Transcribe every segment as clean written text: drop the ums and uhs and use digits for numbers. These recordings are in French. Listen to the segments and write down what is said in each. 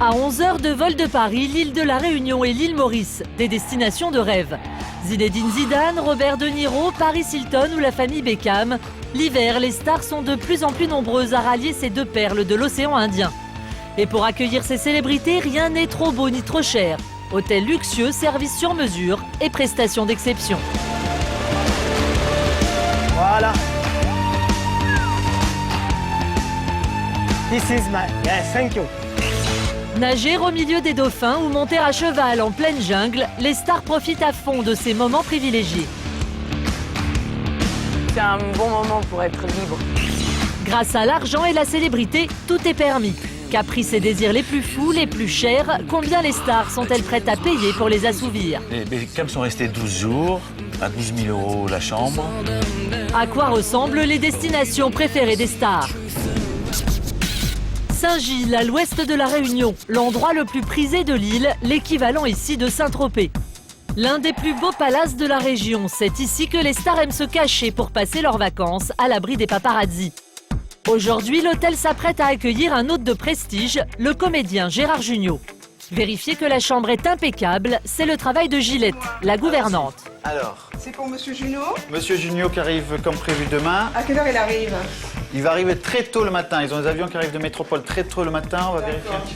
À 11 heures de vol de Paris, l'île de la Réunion et l'île Maurice, des destinations de rêve. Zinedine Zidane, Robert De Niro, Paris Hilton ou la famille Beckham. L'hiver, les stars sont de plus en plus nombreuses à rallier ces deux perles de l'océan Indien. Et pour accueillir ces célébrités, rien n'est trop beau ni trop cher. Hôtels luxueux, services sur mesure et prestations d'exception. Voilà. This is my... Yes, thank you. Nager au milieu des dauphins ou monter à cheval en pleine jungle, les stars profitent à fond de ces moments privilégiés. C'est un bon moment pour être libre. Grâce à l'argent et la célébrité, tout est permis. Caprices et désirs les plus fous, les plus chers, combien les stars sont-elles prêtes à payer pour les assouvir? Les Beckham sont restés 12 jours, à 12 000 € la chambre. À quoi ressemblent les destinations préférées des stars? Saint-Gilles, à l'ouest de la Réunion, l'endroit le plus prisé de l'île, l'équivalent ici de Saint-Tropez. L'un des plus beaux palaces de la région, c'est ici que les stars aiment se cacher pour passer leurs vacances à l'abri des paparazzis. Aujourd'hui, l'hôtel s'apprête à accueillir un hôte de prestige, le comédien Gérard Jugnot. Vérifier que la chambre est impeccable, c'est le travail de Gillette, la gouvernante. Alors, C'est pour Monsieur Junot. Monsieur Junio qui arrive comme prévu demain. À quelle heure il arrive? Il va arriver très tôt le matin. Ils ont des avions qui arrivent de métropole très tôt le matin. On va vérifier un petit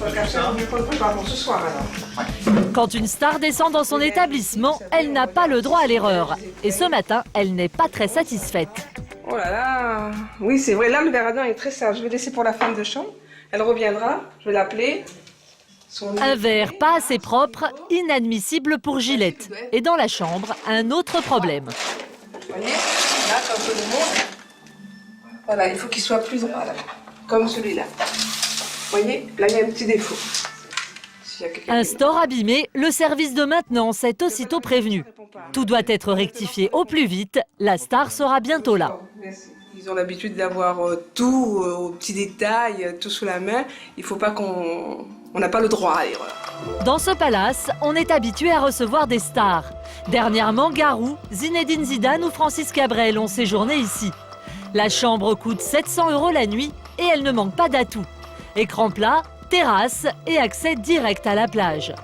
peu tout ça. Pour ce soir alors. Quand une star descend dans son établissement, elle n'a pas le droit à l'erreur. Et ce matin, elle n'est pas très satisfaite. Oh là là. Oui, c'est vrai. Là, le verre est très sage. Je vais laisser pour la femme de chambre. Elle reviendra. Je vais l'appeler. Un verre pas assez propre, inadmissible pour Gillette. Et dans la chambre, un autre problème. Vous voyez, là, quand je le montre, voilà, il faut qu'il soit plus droit, là, comme celui-là. Vous voyez, là, il y a un petit défaut. Un store abîmé, le service de maintenance est aussitôt prévenu. Tout doit être rectifié au plus vite, la star sera bientôt là. Ils ont l'habitude d'avoir tout aux petits détails, tout sous la main. Il ne faut pas qu'on... On n'a pas le droit à l'erreur. Dans ce palace, on est habitué à recevoir des stars. Dernièrement, Garou, Zinedine Zidane ou Francis Cabrel ont séjourné ici. La chambre coûte 700 € la nuit et elle ne manque pas d'atouts. Écran plat, terrasse et accès direct à la plage.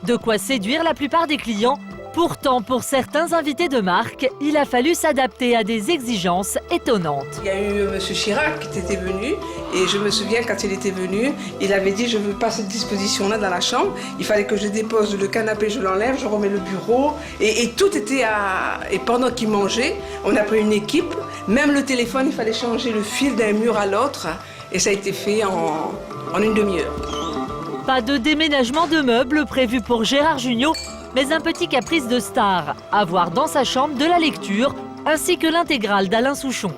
De quoi séduire la plupart des clients. Pourtant, pour certains invités de marque, il a fallu s'adapter à des exigences étonnantes. Il y a eu M. Chirac qui était venu et je me souviens quand il était venu, il avait dit je ne veux pas cette disposition-là dans la chambre. Il fallait que je dépose le canapé, je l'enlève, je remets le bureau et tout était à... Et pendant qu'il mangeait, on a pris une équipe. Même le téléphone, il fallait changer le fil d'un mur à l'autre et ça a été fait en une demi-heure. Pas de déménagement de meubles prévu pour Gérard Jugnot, mais un petit caprice de star, avoir dans sa chambre de la lecture, ainsi que l'intégrale d'Alain Souchon.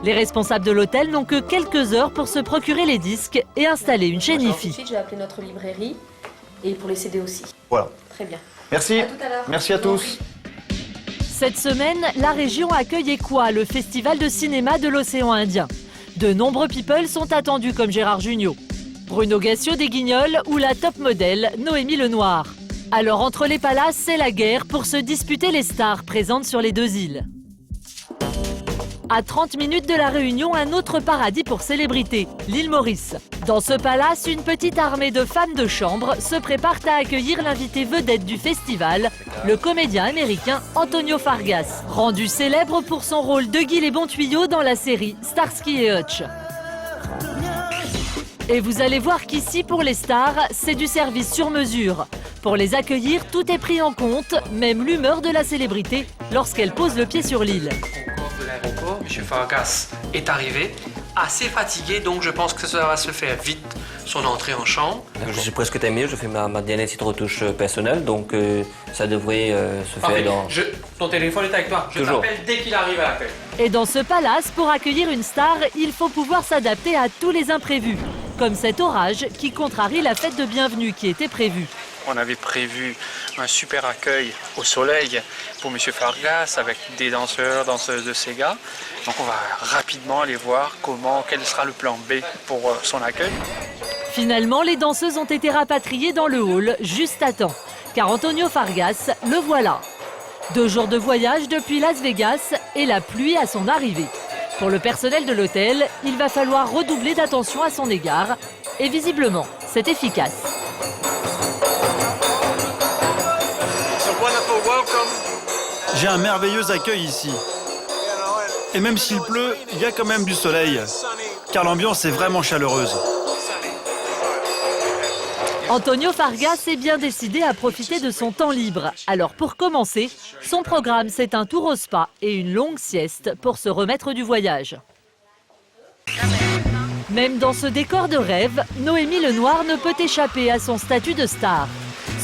Les responsables de l'hôtel n'ont que quelques heures pour se procurer les disques et installer une chaîne hi-fi. Ensuite, je vais appeler notre librairie et pour les CD aussi. Voilà. Très bien. Merci. À tout à l'heure. Merci à tous. Cette semaine, la région accueille Ekwa, le festival de cinéma de l'océan Indien. De nombreux people sont attendus comme Gérard Jugnot, Bruno Gassio des Guignols ou la top modèle Noémie Lenoir. Alors entre les palaces, c'est la guerre pour se disputer les stars présentes sur les deux îles. À 30 minutes de la Réunion, un autre paradis pour célébrités, l'île Maurice. Dans ce palace, une petite armée de femmes de chambre se prépare à accueillir l'invité vedette du festival, le comédien américain Antonio Fargas, rendu célèbre pour son rôle de Guy les bons tuyaux dans la série Starsky et Hutch. Et vous allez voir qu'ici, pour les stars, c'est du service sur mesure. Pour les accueillir, tout est pris en compte, même l'humeur de la célébrité lorsqu'elle pose le pied sur l'île. De l'aéroport, M. Fargas est arrivé, assez fatigué, donc je pense que ça va se faire vite, son entrée en chambre. Je suis presque terminé, je fais ma dernière petite retouche personnelle, donc ça devrait se faire dans... Ton téléphone est avec toi, je t'appelle dès qu'il arrive à l'accueil. Et dans ce palace, pour accueillir une star, il faut pouvoir s'adapter à tous les imprévus, comme cet orage qui contrarie la fête de bienvenue qui était prévue. On avait prévu un super accueil au soleil pour M. Fargas avec des danseurs, danseuses de Sega. Donc on va rapidement aller voir quel sera le plan B pour son accueil. Finalement, les danseuses ont été rapatriées dans le hall juste à temps, car Antonio Fargas, le voilà. 2 jours de voyage depuis Las Vegas et la pluie à son arrivée. Pour le personnel de l'hôtel, il va falloir redoubler d'attention à son égard. Et visiblement, c'est efficace. J'ai un merveilleux accueil ici. Et même s'il pleut, il y a quand même du soleil, car l'ambiance est vraiment chaleureuse. Antonio Fargas est bien décidé à profiter de son temps libre. Alors pour commencer, son programme c'est un tour au spa et une longue sieste pour se remettre du voyage. Même dans ce décor de rêve, Noémie Lenoir ne peut échapper à son statut de star.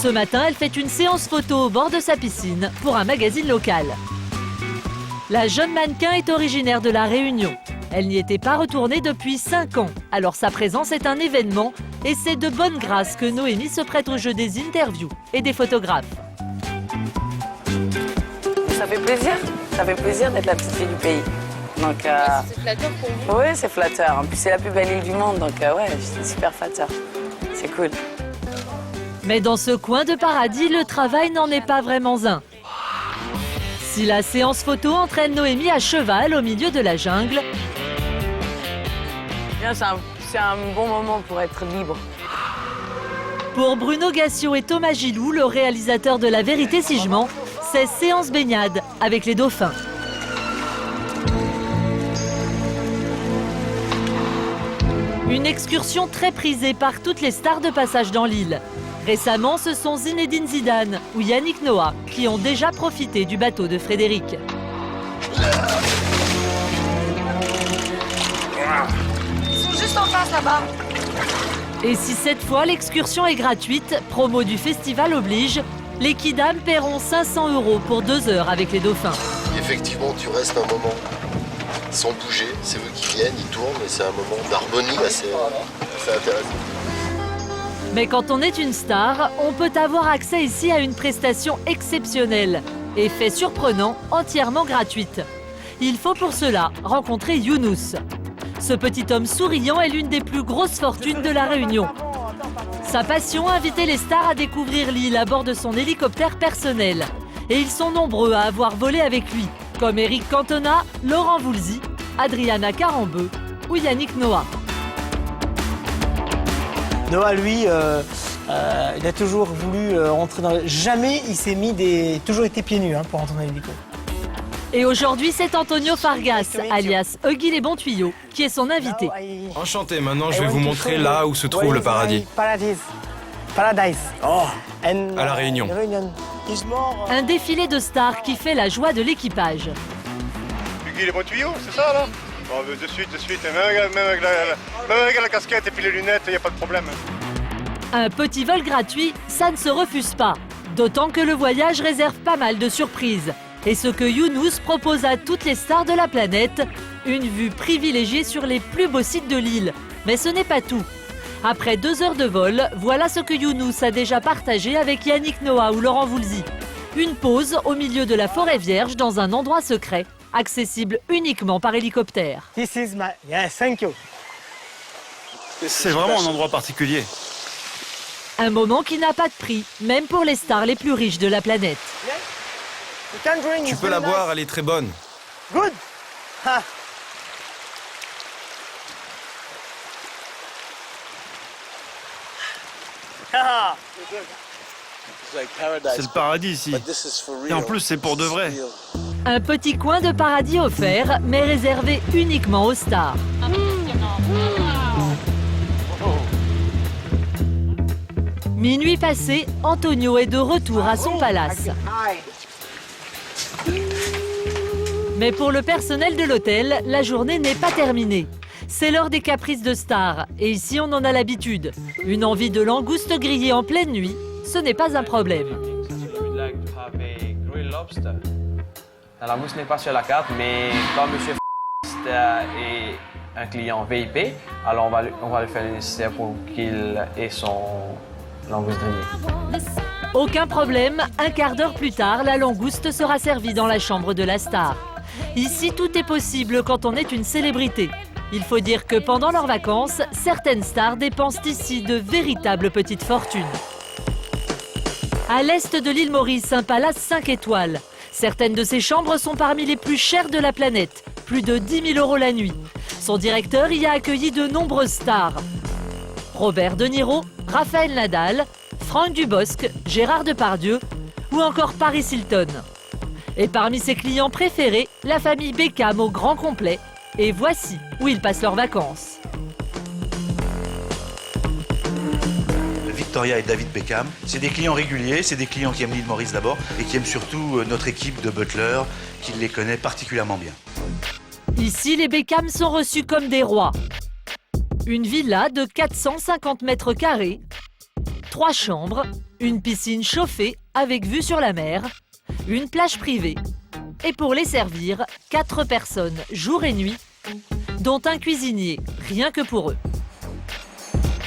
Ce matin, elle fait une séance photo au bord de sa piscine pour un magazine local. La jeune mannequin est originaire de La Réunion. Elle n'y était pas retournée depuis 5 ans, alors sa présence est un événement et c'est de bonne grâce que Noémie se prête au jeu des interviews et des photographes. Ça fait plaisir d'être la petite fille du pays. Donc, C'est flatteur pour vous? oui, c'est flatteur. En plus, c'est la plus belle île du monde, donc ouais, c'est super flatteur. C'est cool. Mais dans ce coin de paradis, le travail n'en est pas vraiment un. Si la séance photo entraîne Noémie à cheval au milieu de la jungle, C'est un bon moment pour être libre. pour Bruno Gassio et Thomas Gilou, le réalisateur de La Vérité si je mens, c'est séance baignade avec les dauphins. Une excursion très prisée par toutes les stars de passage dans l'île. Récemment, ce sont Zinedine Zidane ou Yannick Noah qui ont déjà profité du bateau de Frédéric. Ils sont juste en face là-bas. Et si cette fois l'excursion est gratuite, promo du festival oblige, les kidams paieront 500 € pour 2 heures avec les dauphins. Effectivement, tu restes un moment sans bouger. C'est eux qui viennent, ils tournent et c'est un moment d'harmonie assez intéressant. Mais quand on est une star, on peut avoir accès ici à une prestation exceptionnelle. Et fait surprenant, entièrement gratuite. Il faut pour cela rencontrer Younous. Ce petit homme souriant est l'une des plus grosses fortunes de La Réunion. Sa passion a invité les stars à découvrir l'île à bord de son hélicoptère personnel. Et ils sont nombreux à avoir volé avec lui, comme Eric Cantona, Laurent Voulzy, Adriana Carambeu ou Yannick Noah. Noah, lui, il a toujours voulu rentrer dans le... Jamais il s'est mis des... Toujours été pieds nus pour rentrer dans l'hélico. Et aujourd'hui, c'est Antonio Fargas, alias Huggy les bons tuyaux, qui est son invité. Enchanté, maintenant je vais vous montrer là où se trouve le paradis. Paradise. À La Réunion. Un défilé de stars qui fait la joie de l'équipage. Huggy les bons tuyaux, c'est ça là? Bon, de suite, même avec la casquette et puis les lunettes, il n'y a pas de problème. Un petit vol gratuit, ça ne se refuse pas. D'autant que le voyage réserve pas mal de surprises. Et ce que Younous propose à toutes les stars de la planète, une vue privilégiée sur les plus beaux sites de l'île. Mais ce n'est pas tout. Après 2 heures de vol, voilà ce que Younous a déjà partagé avec Yannick Noah ou Laurent Voulzy. Une pause au milieu de la forêt vierge dans un endroit secret, accessible uniquement par hélicoptère. This is my... Yes, thank you. C'est vraiment un endroit particulier. Un moment qui n'a pas de prix, même pour les stars les plus riches de la planète. Tu peux la boire, elle est très bonne. Good. Ha. Ah. C'est le paradis ici. Et en plus, c'est pour de vrai. Un petit coin de paradis offert, mais réservé uniquement aux stars. Minuit passé, Antonio est de retour à son palace. Mais pour le personnel de l'hôtel, la journée n'est pas terminée. C'est l'heure des caprices de stars, et ici on en a l'habitude. Une envie de langouste grillée en pleine nuit, ce n'est pas un problème. La langouste n'est pas sur la carte, mais comme M. est un client VIP, alors on va le faire le nécessaire pour qu'il ait son langouste grillée. Aucun problème, un quart d'heure plus tard, la langouste sera servie dans la chambre de la star. Ici, tout est possible quand on est une célébrité. Il faut dire que pendant leurs vacances, certaines stars dépensent ici de véritables petites fortunes. À l'est de l'île Maurice, un palace 5 étoiles. Certaines de ces chambres sont parmi les plus chères de la planète, plus de 10 000 € la nuit. Son directeur y a accueilli de nombreuses stars. Robert De Niro, Raphaël Nadal, Franck Dubosc, Gérard Depardieu ou encore Paris Hilton. Et parmi ses clients préférés, la famille Beckham au grand complet. Et voici où ils passent leurs vacances. Victoria et David Beckham, c'est des clients réguliers, c'est des clients qui aiment l'île Maurice d'abord et qui aiment surtout notre équipe de butlers qui les connaît particulièrement bien. Ici, les Beckham sont reçus comme des rois. Une villa de 450 mètres carrés, 3 chambres, une piscine chauffée avec vue sur la mer, une plage privée. Et pour les servir, 4 personnes jour et nuit, dont un cuisinier, rien que pour eux.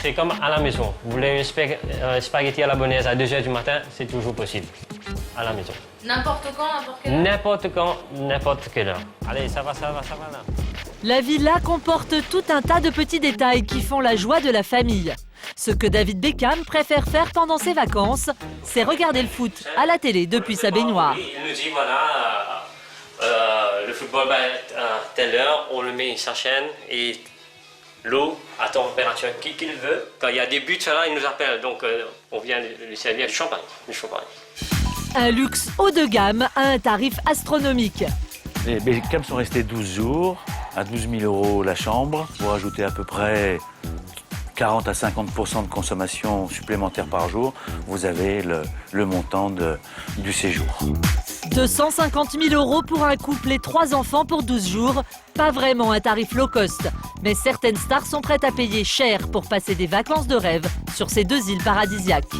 C'est comme à la maison. Vous voulez un spaghetti à la bolognaise à 2h du matin, c'est toujours possible. À la maison. N'importe quand, n'importe quelle heure? N'importe quand, n'importe quelle heure. Allez, ça va là. La villa comporte tout un tas de petits détails qui font la joie de la famille. Ce que David Beckham préfère faire pendant ses vacances, c'est regarder le foot à la télé depuis sa baignoire. Il nous dit voilà, le football va être à telle heure, on le met sur sa chaîne et l'eau à température qu'il veut. Quand il y a des buts, là, il nous appelle, donc on vient lui servir du champagne. Un luxe haut de gamme à un tarif astronomique. Les Beckham sont restés 12 jours, à 12 000 € la chambre. Vous rajoutez à peu près 40 à 50% de consommation supplémentaire par jour, vous avez le montant du séjour. 250 000 € pour un couple et 3 enfants pour 12 jours. Pas vraiment un tarif low cost, mais certaines stars sont prêtes à payer cher pour passer des vacances de rêve sur ces 2 îles paradisiaques.